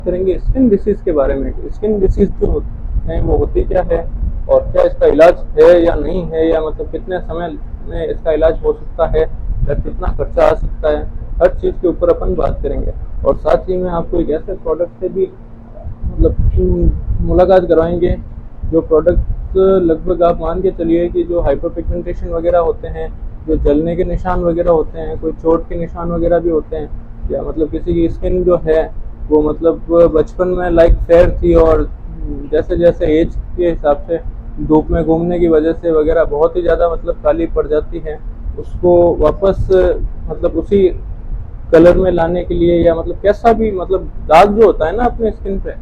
करेंगे skin disease के बारे में। स्किन डिसीज जो होते हैं वो होती क्या है और क्या इसका इलाज है या नहीं है, या मतलब कितने समय में इसका इलाज हो सकता है या कितना खर्चा आ सकता है, हर चीज़ के ऊपर अपन बात करेंगे। और साथ ही में आपको एक ऐसे प्रोडक्ट से भी मतलब मुलाकात करवाएंगे जो प्रोडक्ट लगभग आप मान के चलिए कि जो हाइपर पिगमेंटेशन वगैरह होते हैं, जो जलने के निशान वगैरह होते हैं, कोई चोट के निशान वगैरह भी होते हैं, या मतलब किसी की स्किन जो है वो मतलब बचपन में लाइक फेयर थी और जैसे जैसे एज के हिसाब से धूप में घूमने की वजह से वगैरह बहुत ही ज़्यादा मतलब काली पड़ जाती है, उसको वापस मतलब उसी कलर में लाने के लिए, या मतलब कैसा भी मतलब दाग जो होता है ना अपने स्किन पे,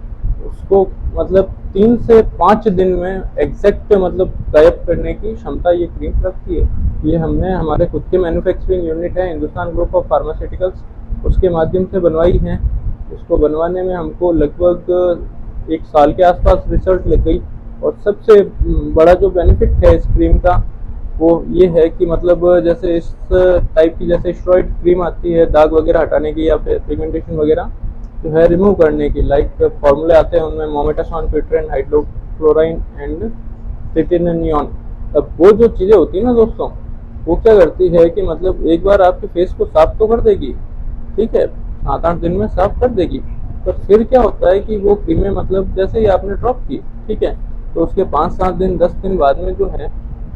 उसको मतलब 3 से 5 दिन में एग्जैक्ट मतलब गायब करने की क्षमता ये क्रीम रखती है। ये हमने हमारे खुद के मैन्युफैक्चरिंग यूनिट है हिंदुस्तान ग्रुप ऑफ फार्मास्यूटिकल्स, उसके माध्यम से बनवाई है। इसको बनवाने में हमको लगभग 1 साल के आसपास रिसर्च लग गई। और सबसे बड़ा जो बेनिफिट है इस क्रीम का वो ये है कि मतलब जैसे इस टाइप की जैसे स्टेरॉइड क्रीम आती है दाग वगैरह हटाने की या फिर पिगमेंटेशन वगैरह जो है रिमूव करने की, लाइक फॉर्मूले आते हैं उनमें मोमेटासॉन, पिट्रेन, हाइड्रोक्लोराइन एंड सिटिनियन। अब वो जो चीज़ें होती है ना दोस्तों, वो क्या करती है कि मतलब एक बार आपके फेस को साफ तो कर देगी, ठीक है, 7-8 दिन में साफ कर देगी, पर फिर क्या होता है कि वो क्रीमें मतलब जैसे ही आपने ड्रॉप की, ठीक है, तो उसके 5-7 दिन 10 दिन बाद में जो है,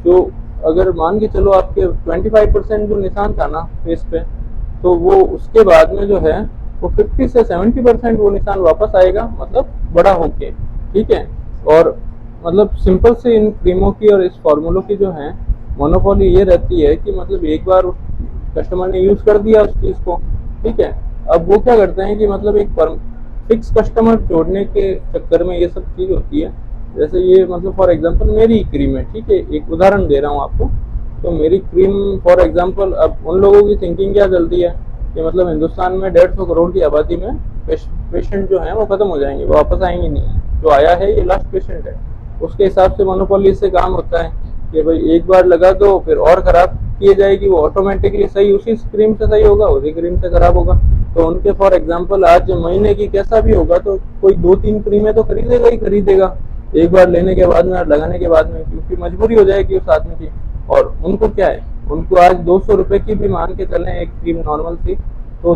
जो अगर मान के चलो आपके 25% जो निशान था ना फेस पे, तो वो उसके बाद में जो है वो 50 से 70% वो निशान वापस आएगा, मतलब बड़ा होके, ठीक है। और मतलब सिंपल से इन क्रीमों की और इस फार्मूलों की जो है मोनोपोली ये रहती है कि मतलब एक बार कस्टमर ने यूज कर दिया उस चीज को, ठीक है, अब वो क्या करते हैं कि मतलब एक फिक्स कस्टमर जोड़ने के चक्कर में ये सब चीज होती है। जैसे ये मतलब फॉर एग्जांपल मेरी क्रीम है, ठीक है, एक उदाहरण दे रहा हूँ आपको। तो मेरी क्रीम फॉर एग्जांपल, अब उन लोगों की थिंकिंग क्या चलती है कि मतलब हिंदुस्तान में 150 करोड़ की आबादी में पेशेंट जो है वो खत्म हो जाएंगे, वो वापस आएंगे नहीं, जो आया है ये लास्ट पेशेंट है। उसके हिसाब से मोनोपोली से काम होता है कि भाई एक बार लगा दो फिर और खराब किए जाएगी, वो ऑटोमेटिकली सही उसी क्रीम से सही होगा, उसी क्रीम से खराब होगा। तो उनके फॉर एग्जांपल आज महीने की कैसा भी होगा तो कोई 2-3 क्रीमें तो खरीदेगा ही खरीदेगा एक बार लेने के बाद में और लगाने के बाद में, क्योंकि मजबूरी हो जाएगी उस आदमी की। और उनको क्या है, उनको आज 200 रुपए की भी मान के चले एक क्रीम नॉर्मल थी, तो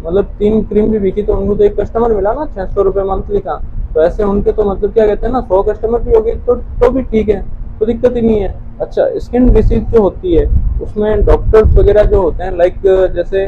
मतलब 3 क्रीम भी बिकी तो उनको तो एक कस्टमर मिला ना 600 रुपये मंथली का। तो ऐसे उनके तो मतलब क्या कहते हैं ना 100 कस्टमर भी हो गए तो भी ठीक है, तो दिक्कत ही नहीं है। अच्छा, स्किन डिसीज जो होती है उसमें डॉक्टर्स वगैरह जो होते हैं लाइक जैसे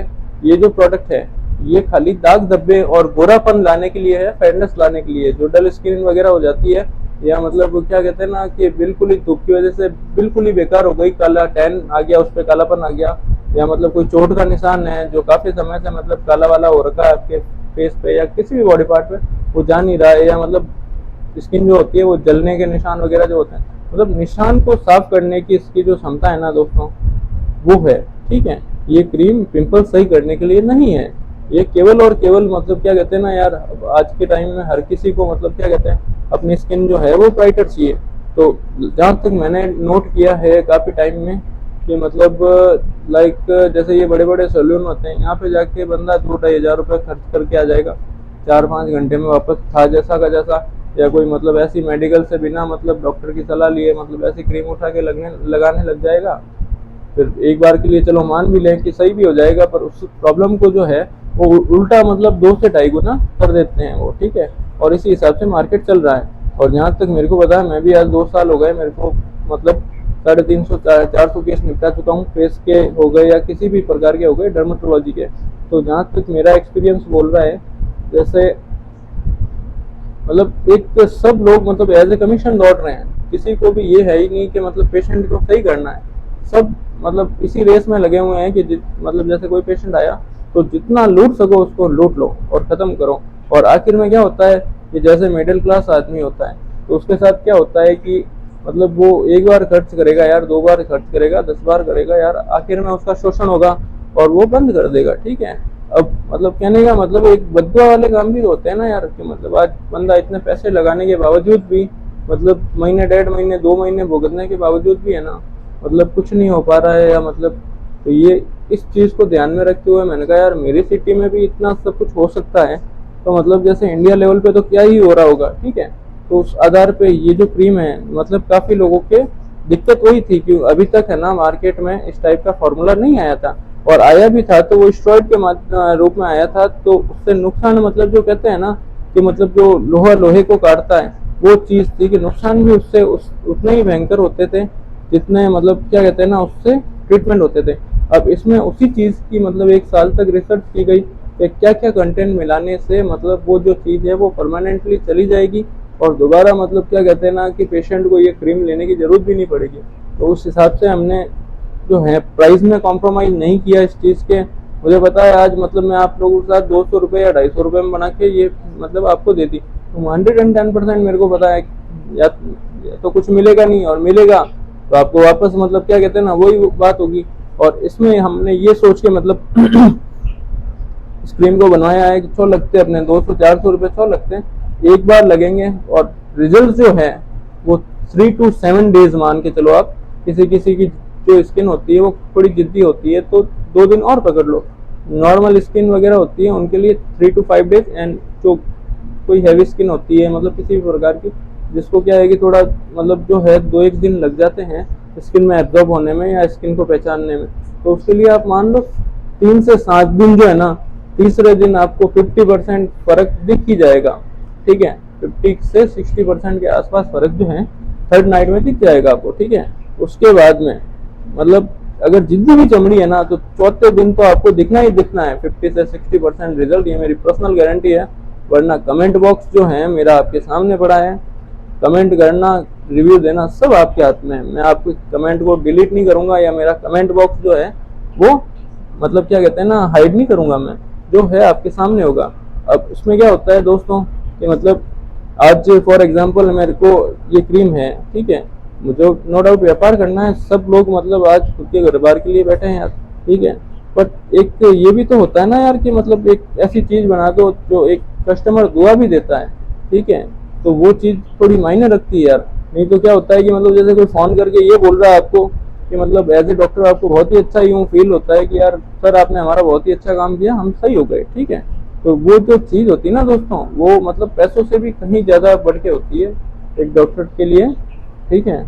ये जो प्रोडक्ट है ये खाली दाग धब्बे और गोरापन लाने के लिए है, फेयरनेस लाने के लिए, जो डल स्किन वगैरह हो जाती है या मतलब क्या कहते हैं ना कि बिल्कुल ही धूप की वजह से बिल्कुल ही बेकार हो गई, काला टैन आ गया, उस पर कालापन आ गया, या मतलब कोई चोट का निशान है जो काफी समय से मतलब काला वाला हो रखा है आपके फेस पे या किसी भी बॉडी पार्ट पे, वो जा नहीं रहा है, या मतलब स्किन जो होती है वो जलने के निशान वगैरह जो होते हैं, मतलब निशान को साफ करने की इसकी जो क्षमता है ना दोस्तों वो है, ठीक है। ये क्रीम पिंपल सही करने के लिए नहीं है, ये केवल और केवल मतलब क्या कहते हैं ना यार, आज के टाइम में हर किसी को मतलब क्या कहते हैं अपनी स्किन जो है वो ब्राइटर चाहिए। तो जहाँ तक मैंने नोट किया है काफी टाइम में कि मतलब लाइक जैसे ये बड़े बड़े सैलून होते हैं, यहाँ पे जाके बंदा 2-2.5 हज़ार रुपये खर्च करके आ जाएगा, 4-5 घंटे में वापस था जैसा का जैसा। या कोई मतलब ऐसी मेडिकल से बिना मतलब डॉक्टर की सलाह लिए मतलब ऐसी क्रीम उठा के लगाने लग जाएगा, फिर एक बार के लिए चलो मान भी लें कि सही भी हो जाएगा, पर उस प्रॉब्लम को जो है वो उल्टा मतलब 2 से 2.5 गुना कर देते हैं वो, ठीक है। और इसी हिसाब से मार्केट चल रहा है। और जहाँ तक मेरे को पता है, मैं भी आज 2 साल हो गए मेरे को, मतलब 350-400 केस निपटा चुका हूँ, फेस के हो गए या किसी भी प्रकार के हो गए डर्मेटोलॉजी के। तो जहाँ तक मेरा एक्सपीरियंस बोल रहा है, जैसे मतलब एक सब लोग मतलब एज ए कमीशन दौड़ रहे हैं, किसी को भी ये है ही नहीं कि मतलब पेशेंट को सही करना है। सब मतलब इसी रेस में लगे हुए हैं कि मतलब जैसे कोई पेशेंट आया तो जितना लूट सको उसको लूट लो और ख़त्म करो। और आखिर में क्या होता है कि जैसे मिडिल क्लास आदमी होता है तो उसके साथ क्या होता है कि मतलब वो एक बार खर्च करेगा यार, 2 बार खर्च करेगा, 10 बार करेगा यार, आखिर में उसका शोषण होगा और वो बंद कर देगा, ठीक है। अब मतलब कहने का मतलब एक बदुआ वाले काम भी होते हैं ना यार, कि मतलब आज बंदा इतने पैसे लगाने के बावजूद भी मतलब महीने 1.5 महीने 2 महीने भुगतने के बावजूद भी है ना मतलब कुछ नहीं हो पा रहा है, या मतलब तो ये इस चीज़ को ध्यान में रखते हुए मैंने कहा यार मेरी सिटी में भी इतना सब कुछ हो सकता है, तो मतलब जैसे इंडिया लेवल पे तो क्या ही हो रहा होगा, ठीक है। तो उस आधार पे ये जो क्रीम है मतलब काफ़ी लोगों के दिक्कत वही थी कि अभी तक है ना मार्केट में इस टाइप का फॉर्मूला नहीं आया था, और आया भी था तो वो स्टेरॉइड के रूप में आया था। तो उससे नुकसान मतलब जो कहते हैं ना कि मतलब जो लोहा लोहे को काटता है वो चीज़ थी कि नुकसान भी उससे उतने ही भयंकर होते थे जितने मतलब क्या कहते हैं ना उससे ट्रीटमेंट होते थे। अब इसमें उसी चीज़ की मतलब 1 साल तक रिसर्च की गई कि क्या क्या कंटेंट मिलाने से मतलब वो जो चीज़ है वो परमानेंटली चली जाएगी और दोबारा मतलब क्या कहते हैं ना कि पेशेंट को ये क्रीम लेने की ज़रूरत भी नहीं पड़ेगी। तो उस हिसाब से हमने जो है प्राइस में कॉम्प्रोमाइज़ नहीं किया इस चीज़ के। मुझे पता है आज मतलब मैं आप लोगों के साथ 200 रुपये या 250 रुपये में बना के ये मतलब आपको दे दी, तो 110% मेरे को पता है या तो कुछ मिलेगा नहीं, और मिलेगा तो आपको वापस मतलब क्या कहते हैं ना वही बात होगी। और इसमें हमने ये सोच के मतलब इस क्रीम को बनवाया है कि छो लगते हैं अपने 200-400 रुपये छो लगते हैं, एक बार लगेंगे और रिजल्ट जो है वो 3 to 7 डेज मान के चलो आप। किसी किसी की जो स्किन होती है वो थोड़ी जिद्दी होती है तो 2 दिन और पकड़ लो। नॉर्मल स्किन वगैरह होती है उनके लिए 3 to 5 डेज, एंड जो कोई हैवी स्किन होती है मतलब किसी भी प्रकार की जिसको क्या है कि थोड़ा मतलब जो है 2-1 दिन लग जाते हैं स्किन में एब्जॉर्ब होने में या स्किन को पहचानने में, तो उसके लिए आप मान लो 3 से 7 दिन जो है ना, तीसरे दिन आपको 50% फर्क दिख ही जाएगा, ठीक है। 50 से 60% के आसपास फर्क जो है थर्ड नाइट में दिख जाएगा आपको, ठीक है। उसके बाद में मतलब अगर जितनी भी चमड़ी है ना तो चौथे दिन तो आपको दिखना ही दिखना है 50 से 60% रिजल्ट, ये मेरी पर्सनल गारंटी है। वरना कमेंट बॉक्स जो है मेरा आपके सामने पड़ा है, कमेंट करना रिव्यू देना सब आपके हाथ में है। मैं आपके कमेंट को डिलीट नहीं करूंगा या मेरा कमेंट बॉक्स जो है वो मतलब क्या कहते हैं ना हाइड नहीं करूंगा मैं, जो है आपके सामने होगा। अब उसमें क्या होता है दोस्तों कि मतलब आज फॉर एग्जांपल मेरे को ये क्रीम है, ठीक है, मुझे नो डाउट व्यापार करना है, सब लोग मतलब आज खुद के घर बार के लिए बैठे हैं यार, ठीक है। बट एक ये भी तो होता है ना यार कि मतलब एक ऐसी चीज बना दो जो एक कस्टमर दुआ भी देता है, ठीक है, तो वो चीज थोड़ी मायने रखती है यार। नहीं तो क्या होता है कि मतलब जैसे कोई फोन करके ये बोल रहा है आपको कि मतलब एज ए डॉक्टर आपको बहुत ही अच्छा यूं फील होता है कि यार सर आपने हमारा बहुत ही अच्छा काम किया, हम सही हो गए, ठीक है। तो वो जो चीज होती है ना दोस्तों वो मतलब पैसों से भी कहीं ज्यादा बढ़ के होती है एक डॉक्टर के लिए, ठीक है।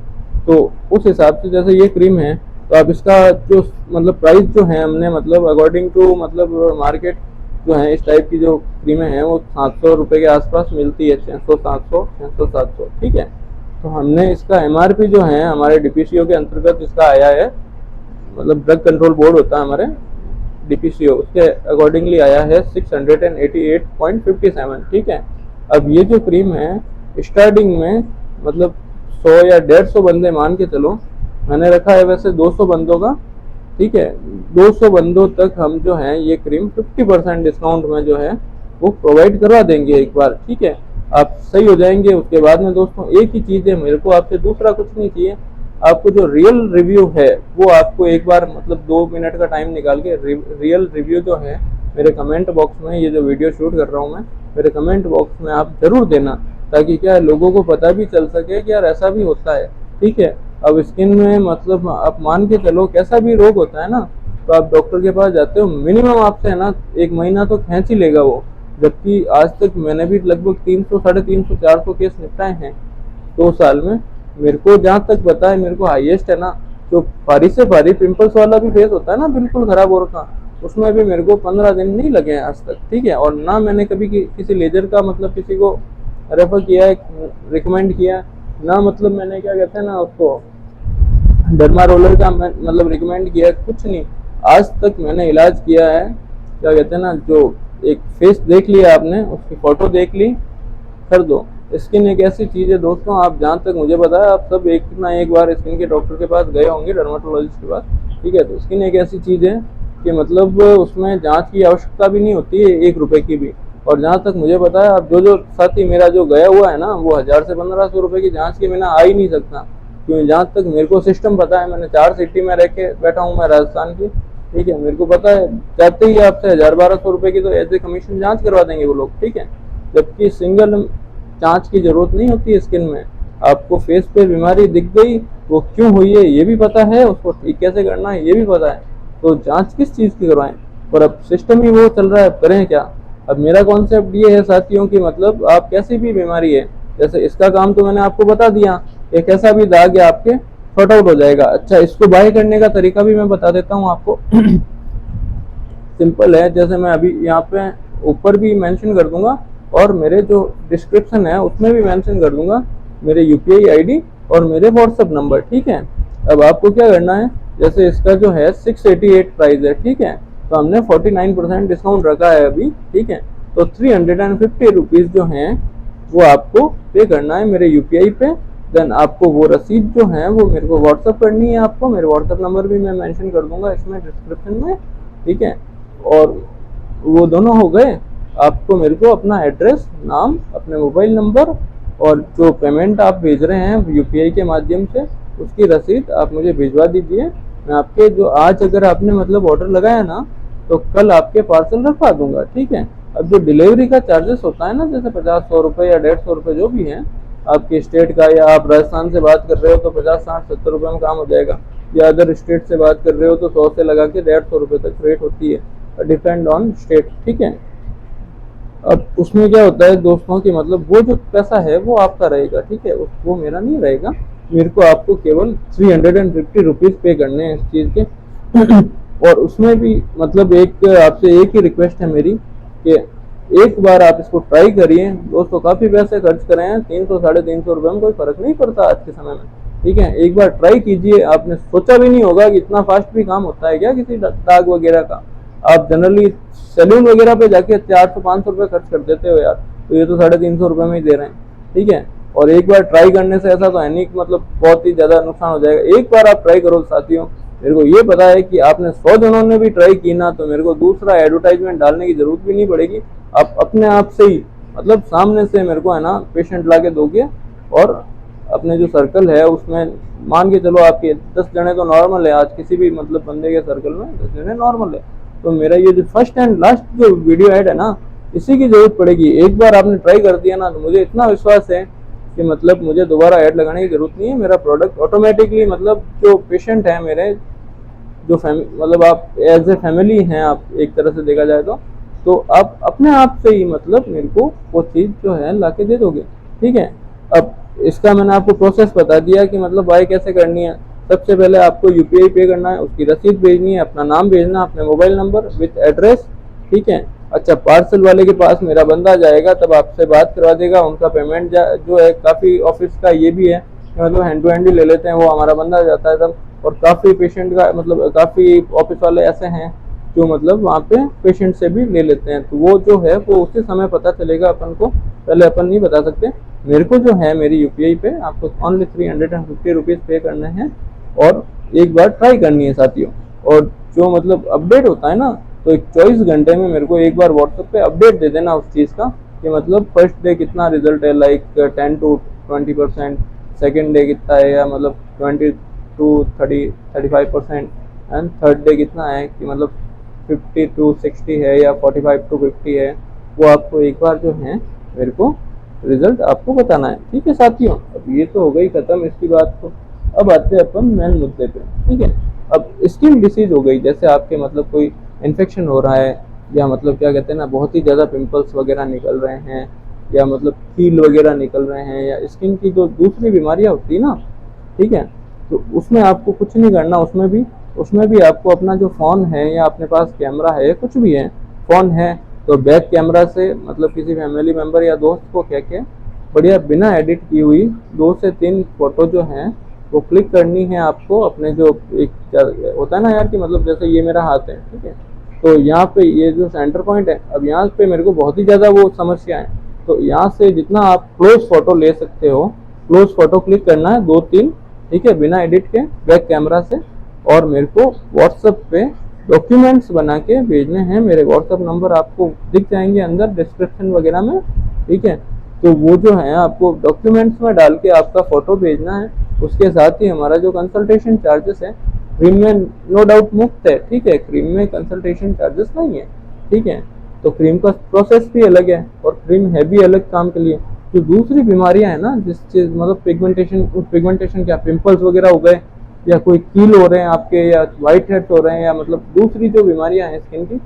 तो उस हिसाब से जैसे ये क्रीम है तो आप इसका जो मतलब प्राइस जो है हमने मतलब अकॉर्डिंग टू मतलब मार्केट जो है इस टाइप की जो क्रीमें हैं वो 700 रुपये के आसपास मिलती है, 600-700 ठीक है। तो हमने इसका MRP जो है हमारे DPCO के अंतर्गत इसका आया है, मतलब ड्रग कंट्रोल बोर्ड होता है हमारे DPCO, उसके अकॉर्डिंगली आया है 688.57, ठीक है। अब ये जो क्रीम है स्टार्टिंग में मतलब 100 या 150 बंदे मान के चलो, मैंने रखा है वैसे 200 बंदों का, ठीक है। 200 बंदों तक हम जो है ये क्रीम 50% डिस्काउंट में जो है वो प्रोवाइड करवा देंगे एक बार, ठीक है। आप सही हो जाएंगे। उसके बाद में दोस्तों एक ही चीज़ है, मेरे को आपसे दूसरा कुछ नहीं चाहिए, आपको जो रियल रिव्यू है वो आपको एक बार मतलब 2 मिनट का टाइम निकाल के रियल रिव्यू जो है मेरे कमेंट बॉक्स में, ये जो वीडियो शूट कर रहा हूँ मैं, मेरे कमेंट बॉक्स में आप जरूर देना, ताकि क्या लोगों को पता भी चल सके कि यार ऐसा भी होता है, ठीक है। अब स्किन में मतलब आप मान के चलो कैसा भी रोग होता है ना, तो आप डॉक्टर के पास जाते हो मिनिमम आपसे है ना 1 महीना तो खींच ही लेगा वो। जबकि आज तक मैंने भी लगभग 300, 350, 400 केस निपटाए हैं 2 साल में। मेरे को जहाँ तक पता है मेरे को हाईएस्ट है ना जो भारी से भारी पिंपल्स वाला भी फेस होता है ना बिल्कुल खराब हो रखा, उसमें भी मेरे को 15 दिन नहीं लगे हैं आज तक, ठीक है। और ना मैंने कभी किसी लेजर का मतलब किसी को रेफर किया है, रिकमेंड किया, ना मतलब मैंने क्या कहते हैं ना उसको डर्मा रोलर का मतलब रिकमेंड किया है, कुछ नहीं। आज तक मैंने इलाज किया है, क्या कहते हैं ना जो एक फेस देख लिया आपने, उसकी फोटो देख ली, कर दो। स्किन एक ऐसी चीज़ है दोस्तों, आप जहाँ तक मुझे पता है आप सब एक ना एक बार स्किन के डॉक्टर के पास गए होंगे, डर्माटोलॉजिस्ट के पास, ठीक है। तो स्किन एक ऐसी चीज़ है कि मतलब उसमें जांच की आवश्यकता भी नहीं होती है 1 रुपए की भी। और जहाँ तक मुझे पता है अब जो साथी मेरा जो गया हुआ है ना वो 1000 से 1500 रुपये की जाँच के बिना आ ही नहीं सकता, क्योंकि जहाँ तक मेरे को सिस्टम पता है, मैंने 4 सिटी में रह के बैठा हूँ मैं राजस्थान की, ठीक है। मेरे को पता है चाहते ही आपसे 1000-1200 रुपये की तो एज ए कमीशन जांच करवा देंगे वो लोग, ठीक है। जबकि सिंगल जांच की जरूरत नहीं होती है स्किन में। आपको फेस पे बीमारी दिख गई, वो क्यों हुई है ये भी पता है, उसको ठीक कैसे करना है ये भी पता है, तो जांच किस चीज़ की करवाएं। और अब सिस्टम ही वो चल रहा है, अब करें क्या। अब मेरा कॉन्सेप्ट ये है साथियों कि मतलब आप कैसी भी बीमारी है, जैसे इसका काम तो मैंने आपको बता दिया, एक ऐसा भी दाग है आपके सॉर्ट आउट हो जाएगा। अच्छा, इसको बाय करने का तरीका भी मैं बता देता हूँ आपको। सिंपल है, जैसे मैं अभी यहाँ पे ऊपर भी मेंशन कर दूंगा और मेरे जो डिस्क्रिप्शन है उसमें भी मेंशन कर दूंगा मेरे यूपीआई आईडी और मेरे व्हाट्सएप नंबर। ठीक है, अब आपको क्या करना है, जैसे इसका जो है 688 प्राइस है, ठीक है, तो हमने 49% डिस्काउंट रखा है अभी। ठीक है, तो 350 रुपीज़ जो हैं वो आपको पे करना है मेरे यूपीआई पे। देन आपको वो रसीद जो है वो मेरे को व्हाट्सअप करनी है। आपको मेरे व्हाट्सअप नंबर भी मैं मेंशन कर दूंगा इसमें डिस्क्रिप्शन में। ठीक है, और वो दोनों हो गए। आपको मेरे को अपना एड्रेस, नाम, अपने मोबाइल नंबर और जो पेमेंट आप भेज रहे हैं यूपीआई के माध्यम से उसकी रसीद आप मुझे भिजवा दीजिए। मैं आपके जो आज अगर आपने मतलब ऑर्डर लगाया ना तो कल आपके पार्सल रखवा दूंगा। ठीक है, अब जो डिलीवरी का चार्जेस होता है ना, जैसे 50-100 रुपये या 150 रुपये जो भी है आपके स्टेट का, या आप राजस्थान से बात कर रहे हो तो 50-60-70 रुपये में काम हो जाएगा, या अदर स्टेट से बात कर रहे हो तो 100 से लगा के 150 रुपये तक रेट होती है, डिपेंड ऑन स्टेट। ठीक है, अब उसमें क्या होता है दोस्तों कि मतलब वो जो पैसा है वो आपका रहेगा। ठीक है, वो मेरा नहीं रहेगा, मेरे को आपको केवल 350 रुपीज़ पे करने हैं इस चीज़ के। और उसमें भी मतलब एक आपसे एक ही रिक्वेस्ट है मेरी कि एक बार आप इसको ट्राई करिए दोस्तों। काफ़ी पैसे खर्च करें हैं, 300-350 रुपये में कोई फ़र्क नहीं पड़ता आज के समय में। ठीक है, एक बार ट्राई कीजिए। आपने सोचा भी नहीं होगा कि इतना फास्ट भी काम होता है क्या किसी दाग वगैरह का। आप जनरली सैलून वगैरह पे जाके 400-500 रुपये खर्च कर देते हो यार, तो ये तो 350 रुपये में ही दे रहे हैं। ठीक है, और एक बार ट्राई करने से ऐसा तो है नहीं कि मतलब बहुत ही ज़्यादा नुकसान हो जाएगा। एक बार आप ट्राई करो साथियों, मेरे को ये पता है कि आपने 100 जनों ने भी ट्राई की ना तो मेरे को दूसरा एडवर्टाइजमेंट डालने की जरूरत भी नहीं पड़ेगी। आप अपने आप से ही मतलब सामने से मेरे को है ना पेशेंट ला के दोगे और अपने जो सर्कल है उसमें मान के चलो आपके 10 जने तो नॉर्मल है, आज किसी भी मतलब बंदे के सर्कल में 10 जने नॉर्मल है। तो मेरा ये जो फर्स्ट एंड लास्ट जो वीडियो ऐड है ना इसी की जरूरत पड़ेगी। एक बार आपने ट्राई कर दिया ना तो मुझे इतना विश्वास है कि मतलब मुझे दोबारा ऐड लगाने की जरूरत नहीं है। मेरा प्रोडक्ट ऑटोमेटिकली मतलब जो पेशेंट है मेरे, जो मतलब आप एज ए फैमिली हैं, आप एक तरह से देखा जाए तो आप अपने आप से ही मतलब मेरे को वो चीज़ जो है ला के दे दोगे। ठीक है, अब इसका मैंने आपको प्रोसेस बता दिया कि मतलब बाय कैसे करनी है। सबसे पहले आपको यूपीआई पे करना है, उसकी रसीद भेजनी है, अपना नाम भेजना, अपने मोबाइल नंबर विथ एड्रेस। ठीक है, अच्छा, पार्सल वाले के पास मेरा बंदा जाएगा तब आपसे बात करवा देगा। उनका पेमेंट जो है काफ़ी ऑफिस का ये भी है मतलब हैंड टू हैंड ही ले लेते हैं, वो हमारा बंदा जाता है तब। और काफ़ी पेशेंट का मतलब काफ़ी ऑफिस वाले ऐसे हैं जो मतलब वहाँ पे पेशेंट से भी ले लेते हैं, तो वो जो है वो उसी समय पता चलेगा अपन को, पहले अपन नहीं बता सकते। मेरे को जो है मेरी यूपीआई पे आपको ओनली 350 रुपीज़ पे करने हैं और एक बार ट्राई करनी है साथियों। और जो मतलब अपडेट होता है ना तो एक 24 घंटे में मेरे को एक बार व्हाट्सएप पे अपडेट दे देना उस चीज़ का कि मतलब फर्स्ट डे कितना रिजल्ट है, लाइक 10-20%, सेकेंड डे कितना है या मतलब 20-35% एंड थर्ड डे कितना है कि मतलब 50-60 है या 45-50 है। वो आपको एक बार जो है मेरे को रिजल्ट आपको बताना है। ठीक है साथियों, अब ये तो हो गई खत्म इसकी बात। तो अब आते हैं अपन मेन मुद्दे पे। ठीक है, अब स्किन डिसीज हो गई, जैसे आपके मतलब कोई इन्फेक्शन हो रहा है या मतलब क्या कहते हैं ना बहुत ही ज़्यादा पिंपल्स वगैरह निकल रहे हैं या मतलब कील वगैरह निकल रहे हैं या स्किन की जो दूसरी बीमारियां होती है ना, ठीक है, तो उसमें आपको कुछ नहीं करना। उसमें भी आपको अपना जो फ़ोन है या अपने पास कैमरा है, कुछ भी है, फ़ोन है तो बैक कैमरा से मतलब किसी फैमिली मेम्बर या दोस्त को कह के बढ़िया बिना एडिट की हुई 2 से 3 फोटो जो हैं वो क्लिक करनी है आपको। अपने जो एक होता है ना यार कि मतलब जैसे ये मेरा हाथ है, ठीक है, तो यहाँ पे ये जो सेंटर पॉइंट है, अब यहाँ पे मेरे को बहुत ही ज़्यादा वो समस्या है, तो यहाँ से जितना आप क्लोज फोटो ले सकते हो क्लोज फोटो क्लिक करना है 2-3, ठीक है, बिना एडिट के बैक कैमरा से, और मेरे को व्हाट्सएप पे डॉक्यूमेंट्स बना के भेजने हैं। मेरे व्हाट्सएप नंबर आपको दिख जाएंगे अंदर डिस्क्रिप्शन वगैरह में, ठीक है, तो वो जो है आपको डॉक्यूमेंट्स में डाल के आपका फ़ोटो भेजना है। उसके साथ ही हमारा जो कंसल्टेशन चार्जेस है क्रीम में नो डाउट मुफ्त है, ठीक है, क्रीम में कंसल्टेशन चार्जेस नहीं है, ठीक है, तो क्रीम का प्रोसेस भी अलग है और क्रीम है भी अलग काम के लिए। जो दूसरी बीमारियां हैं ना, जिस चीज़ मतलब पिगमेंटेशन क्या पिंपल्स वगैरह हो गए या कोई कील हो रहे हैं आपके या वाइट हेड्स हो रहे हैं या मतलब दूसरी जो बीमारियां हैं स्किन की,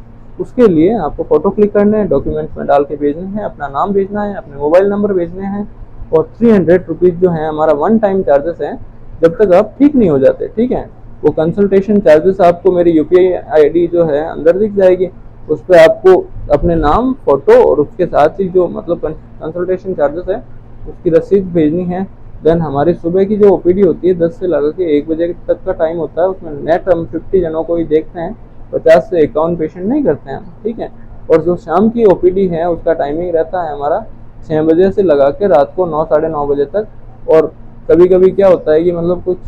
उसके लिए आपको फ़ोटो क्लिक करने हैं, डॉक्यूमेंट्स में डाल के भेजने हैं, अपना नाम भेजना है, अपने मोबाइल नंबर भेजने हैं, और 300 रुपीज़ जो है हमारा वन टाइम चार्जेस है जब तक आप ठीक नहीं हो जाते। ठीक है, वो कंसल्टेशन चार्जेस आपको मेरी यूपीआई आईडी जो है अंदर दिख जाएगी, उस पर आपको अपने नाम, फोटो और उसके साथ ही जो मतलब कंसल्टेशन चार्जेस है उसकी रसीद भेजनी है। देन हमारी सुबह की जो ओपीडी होती है 10 से लगा के 1 बजे तक का टाइम होता है, उसमें नेट हम 50 जनों को ही देखते हैं, 50 से 51 पेशेंट नहीं करते हैं। ठीक है, और जो शाम की ओपीडी है उसका टाइमिंग रहता है हमारा 6 बजे से लगा के रात को 9 साढ़े 9 बजे तक। और कभी कभी क्या होता है कि मतलब कुछ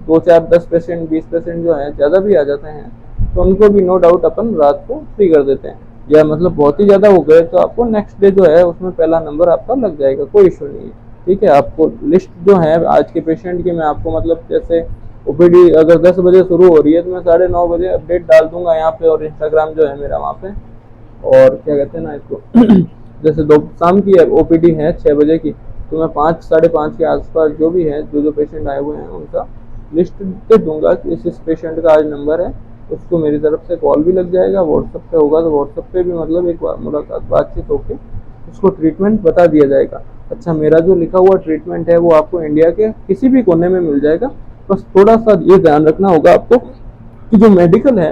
2 4 10 पेशेंट 20 पेशेंट जो है ज़्यादा भी आ जाते हैं, तो उनको भी नो डाउट अपन रात को फ्री कर देते हैं, या मतलब बहुत ही ज़्यादा हो गए तो आपको नेक्स्ट डे जो है उसमें पहला नंबर आपका लग जाएगा, कोई इशू नहीं है। ठीक है, आपको लिस्ट जो है आज के पेशेंट की मैं आपको मतलब जैसे ओपीडी अगर 10 बजे शुरू हो रही है तो मैं 9:30 बजे अपडेट डाल दूंगा यहाँ पे, और इंस्टाग्राम जो है मेरा वहाँ पे। और क्या कहते हैं ना इसको जैसे दो शाम की ओपीडी है 6 बजे की, तो मैं 5 साढ़े 5 के आसपास जो भी है जो पेशेंट आए हुए हैं उनका लिस्ट दे दूंगा कि इस पेशेंट का आज नंबर है, उसको मेरी तरफ से कॉल भी लग जाएगा, व्हाट्सएप पे होगा तो व्हाट्सएप पे भी मतलब एक मुलाकात बातचीत होकर उसको ट्रीटमेंट बता दिया जाएगा। अच्छा, मेरा जो लिखा हुआ ट्रीटमेंट है वो आपको इंडिया के किसी भी कोने में मिल जाएगा। बस थोड़ा सा ये ध्यान रखना होगा आपको कि जो मेडिकल है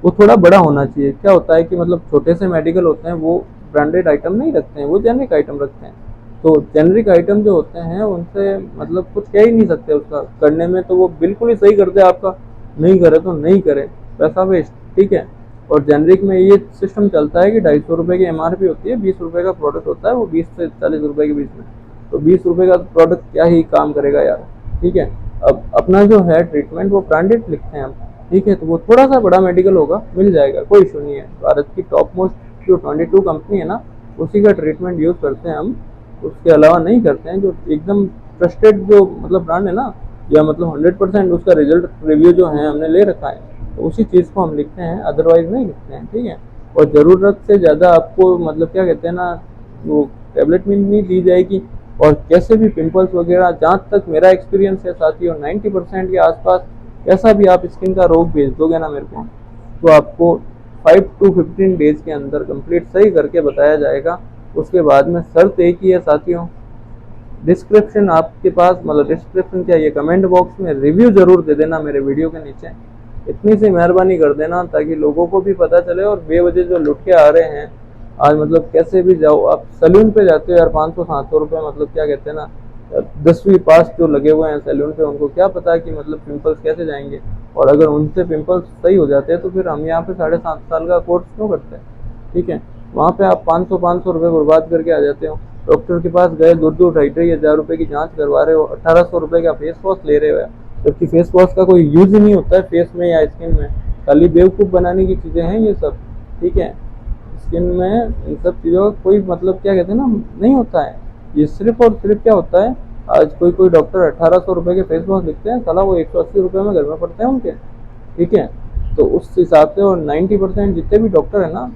वो थोड़ा बड़ा होना चाहिए। क्या होता है कि मतलब छोटे से मेडिकल होते हैं वो ब्रांडेड आइटम नहीं रखते हैं, वो जेनरिक आइटम रखते हैं। तो जेनरिक आइटम जो होते हैं उनसे मतलब कुछ कह ही नहीं सकते उसका करने में, तो वो बिल्कुल ही सही कर दे आपका, नहीं करे तो नहीं करे, पैसा वेस्ट। ठीक है, और जेनरिक में ये सिस्टम चलता है कि 250 रुपये की एमआरपी होती है, 20 रुपये का प्रोडक्ट होता है, वो 20 से 40 रुपये के बीच में, तो 20 रुपये का प्रोडक्ट क्या ही काम करेगा यार। ठीक है, अब अपना जो है ट्रीटमेंट वो ब्रांडेड लिखते हैं हम। ठीक है, तो वो थोड़ा सा बड़ा मेडिकल होगा, मिल जाएगा, कोई इशू नहीं है। भारत की टॉप मोस्ट जो 22 कंपनी है ना उसी का ट्रीटमेंट यूज़ करते हैं हम, उसके अलावा नहीं करते हैं। जो एकदम ट्रस्टेड जो मतलब ब्रांड है ना, या मतलब 100% उसका रिजल्ट रिव्यू जो है हमने ले रखा है, तो उसी चीज़ को हम लिखते हैं, अदरवाइज नहीं लिखते हैं। ठीक है, और ज़रूरत से ज़्यादा आपको मतलब क्या कहते हैं ना वो टैबलेट में नहीं दी जाएगी। और कैसे भी पिंपल्स वगैरह, जहाँ तक मेरा एक्सपीरियंस है साथियों 90% के आसपास कैसा भी आप स्किन का रोग भेज दोगे ना मेरे को, तो आपको 5 to 15 डेज के अंदर कंप्लीट सही करके बताया जाएगा। उसके बाद में शर्त एक ही है साथियों, डिस्क्रिप्शन आपके पास मतलब डिस्क्रिप्शन क्या, ये कमेंट बॉक्स में रिव्यू जरूर दे देना मेरे वीडियो के नीचे, इतनी सी मेहरबानी कर देना ताकि लोगों को भी पता चले। और बेवजह जो लुट के आ रहे हैं आज मतलब कैसे भी जाओ, आप सैलून पे जाते हो यार 500-700 रुपये, मतलब क्या कहते हैं ना 10वीं पास जो लगे हुए हैं सैलून पे, उनको क्या पता कि मतलब पिंपल्स कैसे जाएंगे। और अगर उनसे पिंपल्स सही हो जाते हैं तो फिर हम यहाँ पे 7.5 साल का कोर्स क्यों करते हैं। ठीक है, वहाँ पे आप 500 रुपये बर्बाद करके आ जाते हो। डॉक्टर के पास गए, 2-2 2.5 हज़ार रुपये की जांच करवा रहे हो, 1800 रुपये का फेस वॉश ले रहे हो, जबकि फेस वॉश का कोई यूज ही नहीं होता है फेस में या स्किन में, खाली बेवकूफ़ बनाने की चीज़ें हैं ये सब। ठीक है, स्किन में इन सब चीज़ों का कोई मतलब क्या कहते हैं ना नहीं होता है। ये सिर्फ और सिर्फ क्या होता है, आज कोई डॉक्टर 1800 रुपये के फेस वॉश लिखते हैं, साला वो 180 रुपये में घर में पड़ते हैं उनके। ठीक है, तो उस हिसाब से, और 90% जितने भी डॉक्टर है ना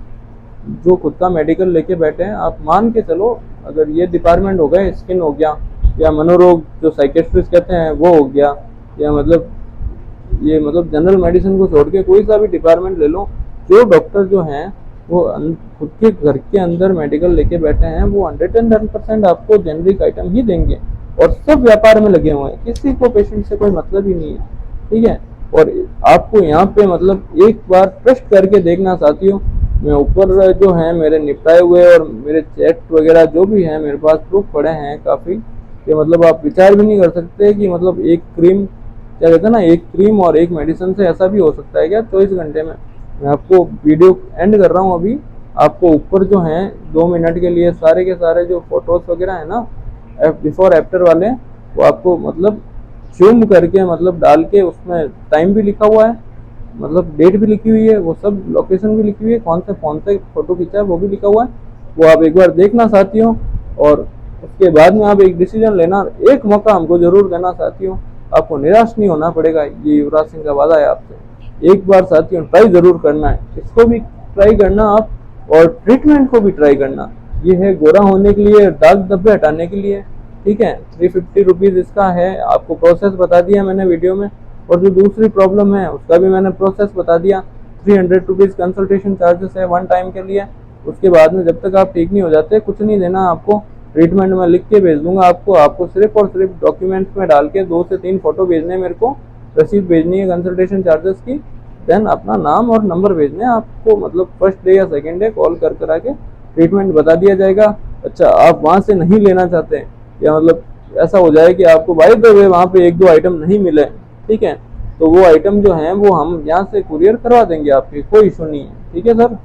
जो खुद का मेडिकल लेके बैठे हैं, आप मान के चलो अगर ये डिपार्टमेंट हो गए, स्किन हो गया, या मनोरोग जो साइकेट्रिस्ट कहते हैं वो हो गया, या मतलब ये मतलब जनरल मेडिसिन को छोड़ के कोई सा भी डिपार्टमेंट ले लो, जो डॉक्टर जो हैं वो खुद के घर के अंदर मेडिकल लेके बैठे हैं, वो 110% आपको जेनरिक आइटम ही देंगे, और सब व्यापार में लगे हुए हैं, किसी को पेशेंट से कोई मतलब ही नहीं है। ठीक है, और आपको यहाँ पे मतलब एक बार ट्रस्ट करके देखना साथियों, मैं ऊपर जो है मेरे निपटाए हुए और मेरे चैट वगैरह जो भी है मेरे पास प्रूफ पड़े हैं काफ़ी, कि मतलब आप विचार भी नहीं कर सकते कि मतलब एक क्रीम क्या कहते हैं ना, एक क्रीम और एक मेडिसिन से ऐसा भी हो सकता है क्या 24 घंटे में। मैं आपको वीडियो एंड कर रहा हूँ अभी, आपको ऊपर जो है 2 मिनट के लिए सारे के सारे जो फोटोज वगैरह है ना बिफोर आफ्टर वाले, वो आपको मतलब जूम करके मतलब डाल के उसमें टाइम भी लिखा हुआ है, मतलब डेट भी लिखी हुई है, वो सब लोकेशन भी लिखी हुई है, कौन से फ़ोन से फ़ोटो खींचा है वो भी लिखा हुआ है, वो आप एक बार देखना साथियों। और उसके बाद में आप एक डिसीजन लेना, एक मौका हमको ज़रूर देना साथियों, आपको निराश नहीं होना पड़ेगा, ये युवराज सिंह का वादा है आपसे। एक बार साथियों ट्राई ज़रूर करना है, इसको भी ट्राई करना आप, और ट्रीटमेंट को भी ट्राई करना। ये है गोरा होने के लिए, दाग धब्बे हटाने के लिए। ठीक है, 350 रुपीज़ इसका है, आपको प्रोसेस बता दिया मैंने वीडियो में, और जो दूसरी प्रॉब्लम है उसका भी मैंने प्रोसेस बता दिया। ₹300 कंसल्टेशन चार्जेस है 1 टाइम के लिए। उसके बाद में जब तक आप ठीक नहीं हो जाते कुछ नहीं देना आपको, ट्रीटमेंट में लिख के भेज दूंगा आपको सिर्फ और सिर्फ डॉक्यूमेंट्स में डाल के 2 से 3 फोटो भेजने मेरे को, रसीद भेजनी है कंसल्टेशन चार्जेस की, देन अपना नाम और नंबर भेजने आपको, मतलब फर्स्ट डे या सेकेंड डे कॉल कर कर आके ट्रीटमेंट बता दिया जाएगा। अच्छा आप वहाँ से नहीं लेना चाहते या मतलब ऐसा हो जाए कि आपको बाय द वे वहाँ पे 1-2 आइटम नहीं मिले, ठीक है, तो वो आइटम जो हैं वो हम यहाँ से कुरियर करवा देंगे आपके, कोई इशू नहीं है, ठीक है सर।